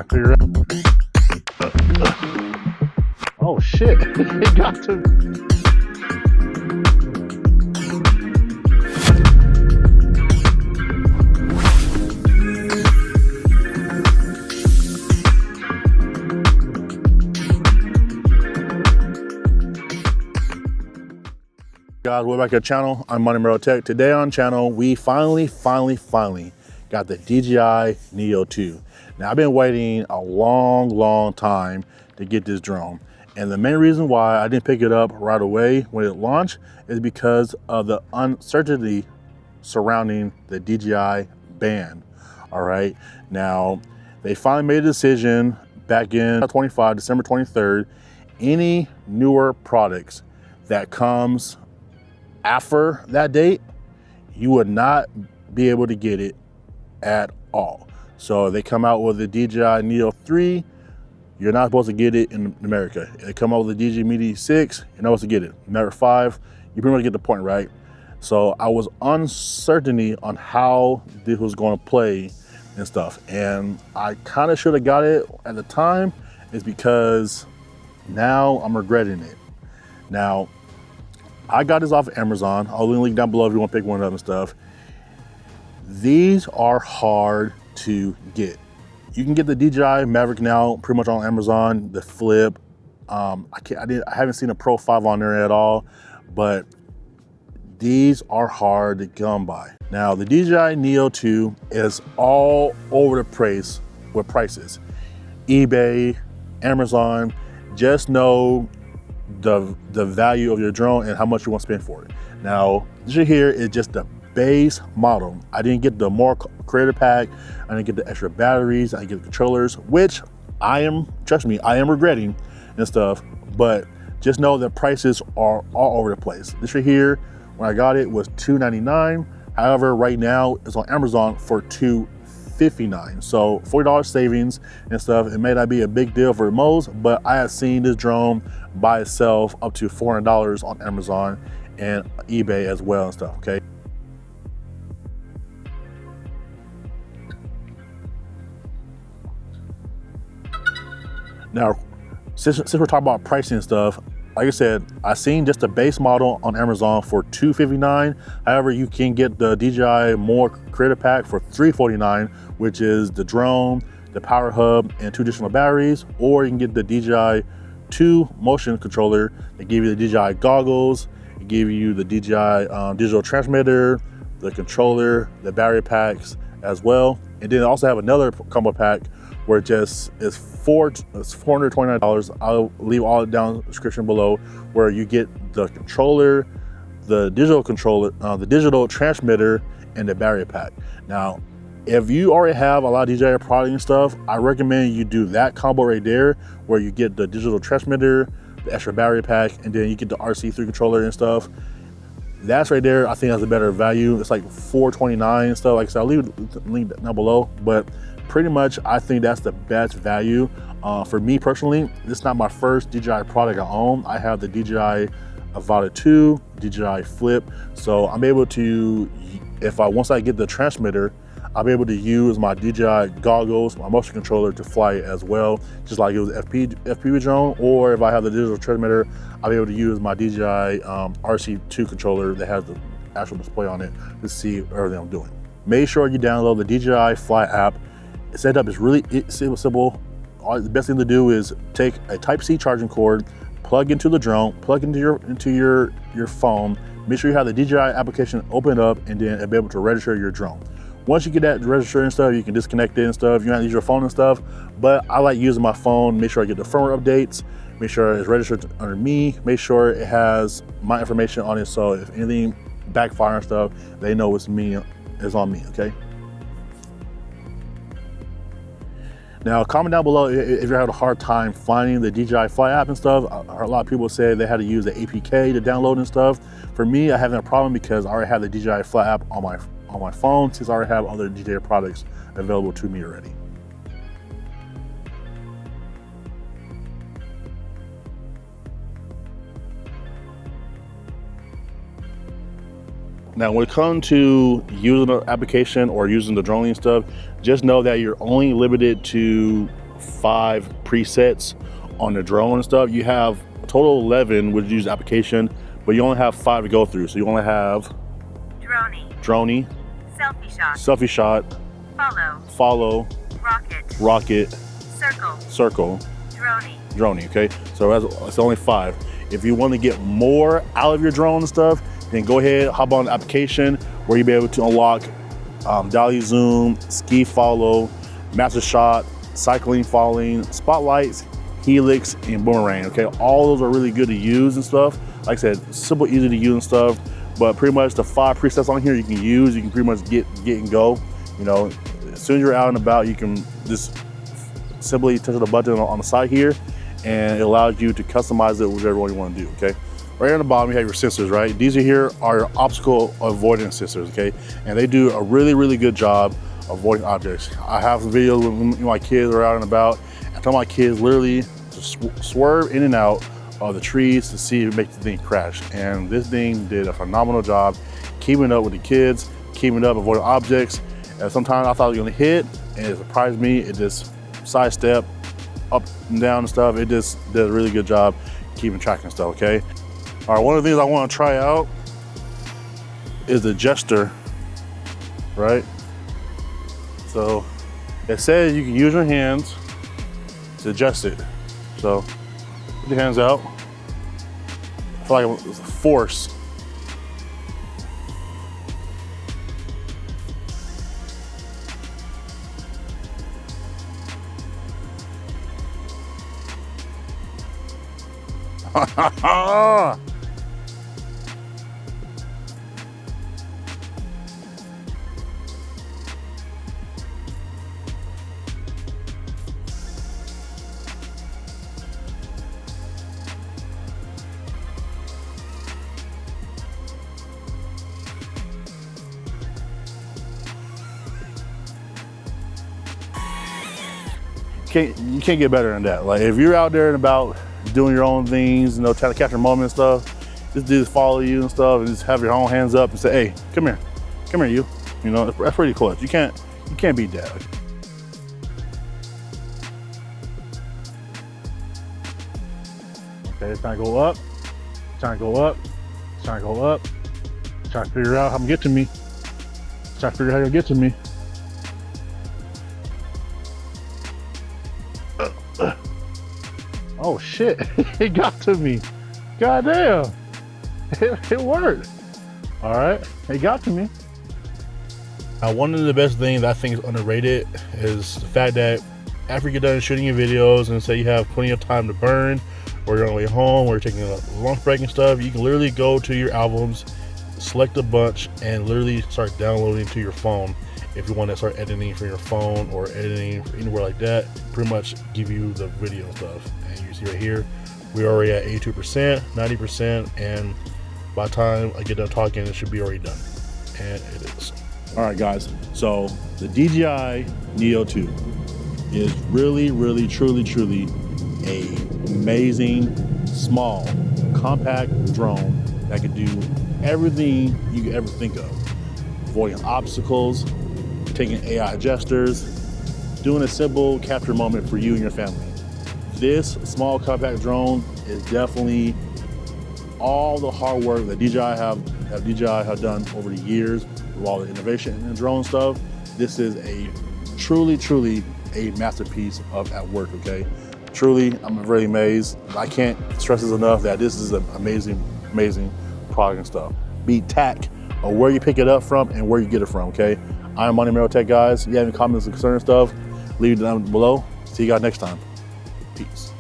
clear it up. Oh shit, it got to. Guys, welcome back to the channel. I'm Marrow Tech. Today on channel, we finally got the DJI Neo 2. Now, I've been waiting a long time to get this drone. And the main reason why I didn't pick it up right away when it launched is because of the uncertainty surrounding the DJI ban. All right. Now, they finally made a decision back in 25, December 23rd. Any newer products that comes after that date, you would not be able to get it at all. So they come out with the DJI Neo 3, you're not supposed to get it in America. They come out with the DJI Mini 6, you're not supposed to get it. Matter 5, you pretty much get the point, right? So I was uncertainty on how this was going to play and stuff. And I kind of should have got it at the time, is because now I'm regretting it. Now, I got this off of Amazon. I'll leave a link down below if you want to pick one up and stuff. These are hard to get. You can get the DJI Maverick now pretty much on Amazon, the Flip. I haven't seen a Pro 5 on there at all, but these are hard to come by. Now, the DJI Neo 2 is all over the place with prices. eBay, Amazon, just know the value of your drone and how much you want to spend for it. Now, this right here is just the base model. I didn't get the more creator pack. I didn't get the extra batteries. I didn't get the controllers, which trust me, I am regretting and stuff, but just know the prices are all over the place. This right here, when I got it, was $299. However, right now it's on Amazon for $259. So $40 savings and stuff. It may not be a big deal for most, but I have seen this drone by itself up to $400 on Amazon and eBay as well and stuff, okay? Now, since we're talking about pricing and stuff, like I said, I seen just the base model on Amazon for $259. However, you can get the DJI More Creator Pack for $349, which is the drone, the power hub, and 2 additional batteries. Or you can get the DJI 2 motion controller. They give you the DJI goggles, they give you the DJI digital transmitter, the controller, the battery packs as well. And then also have another combo pack where it just is $429. I'll leave all it down in the description below, where you get the controller, the digital controller, the digital transmitter, and the battery pack. Now, if you already have a lot of DJI product and stuff, I recommend you do that combo right there, where you get the digital transmitter, the extra battery pack, and then you get the RC3 controller and stuff. That's right there, I think that's a better value. It's like $429 and stuff. Like I said, I'll leave the link down below, but pretty much I think that's the best value. For me personally, this is not my first DJI product I own. I have the DJI Avata 2, DJI Flip. So I'm able to, once I get the transmitter, I'll be able to use my DJI goggles, my motion controller to fly it as well, just like it was FPV drone. Or if I have the digital transmitter, I'll be able to use my DJI RC2 controller that has the actual display on it to see everything I'm doing. Make sure you download the DJI Fly app. Setup is really simple. The best thing to do is take a Type-C charging cord, plug into the drone, plug into your phone. Make sure you have the DJI application open up, and then it'll be able to register your drone. Once you get that registered and stuff, you can disconnect it and stuff. You don't have to use your phone and stuff, but I like using my phone. Make sure I get the firmware updates, make sure it's registered under me, make sure it has my information on it, so if anything backfire and stuff, they know it's me, it's on me, okay? Now, comment down below if you're having a hard time finding the DJI Fly app and stuff. I heard a lot of people say they had to use the APK to download and stuff. For me, I haven't a problem because I already have the DJI Fly app on my phone, since I already have other DJI products available to me already. Now, when it comes to using the application or using the drone and stuff, just know that you're only limited to 5 presets on the drone and stuff. You have a total of 11 would use the application, but you only have 5 to go through. So you only have droney, selfie shot, follow, rocket, circle, droney. Okay, so that's only 5. If you want to get more out of your drone and stuff, then go ahead, hop on the application where you'll be able to unlock dolly zoom, ski follow, master shot, cycling falling, spotlights, helix, and boomerang. Okay, all those are really good to use and stuff. Like I said, simple, easy to use and stuff. But pretty much the 5 presets on here you can use. You can pretty much get and go. You know, as soon as you're out and about, you can just simply touch the button on the side here, and it allows you to customize it whichever one you want to do. Okay. Right on the bottom, you have your sensors, right? These are here are your obstacle avoidance sensors, okay? And they do a really, really good job avoiding objects. I have some videos when my kids are out and about. I tell my kids literally to swerve in and out of the trees to see if it makes the thing crash. And this thing did a phenomenal job keeping up with the kids, keeping up, avoiding objects. And sometimes I thought it was gonna hit, and it surprised me. It just sidestep up and down and stuff. It just did a really good job keeping track and stuff, okay? All right, one of the things I want to try out is the gesture, right? So it says you can use your hands to adjust it. So put your hands out. I feel like it's a force. You can't get better than that. Like if you're out there and about doing your own things, you know, trying to capture a moment and stuff, this dude follow you and stuff, and just have your own hands up and say, "Hey, come here, you." You know, that's pretty clutch. You can't beat that. Okay, it's trying to go up, trying to go up, trying to go up, trying to figure out how to get to me. Trying to figure out how to get to me. Oh shit, it got to me. Goddamn, it worked. All right, it got to me. One of the best things I think is underrated is the fact that after you get done shooting your videos and say you have plenty of time to burn, or you're on the way home, or you're taking a lunch break and stuff, you can literally go to your albums, select a bunch, and literally start downloading to your phone. If you want to start editing from your phone or editing anywhere like that, pretty much give you the video stuff. And you see right here, we're already at 82%, 90%, and by the time I get done talking, it should be already done. And it is. All right, guys. So the DJI Neo 2 is really, really, truly a amazing, small, compact drone that can do everything you could ever think of. Avoiding obstacles, taking AI gestures, doing a simple capture moment for you and your family. This small compact drone is definitely all the hard work that DJI have done over the years with all the innovation and drone stuff. This is a truly a masterpiece at work, okay? Truly, I'm really amazed. I can't stress this enough that this is an amazing product and stuff. Beat TAC or where you pick it up from and where you get it from, okay? I'm Marrow Tech, guys. If you have any comments or concerns stuff, leave it down below. See you guys next time. Peace.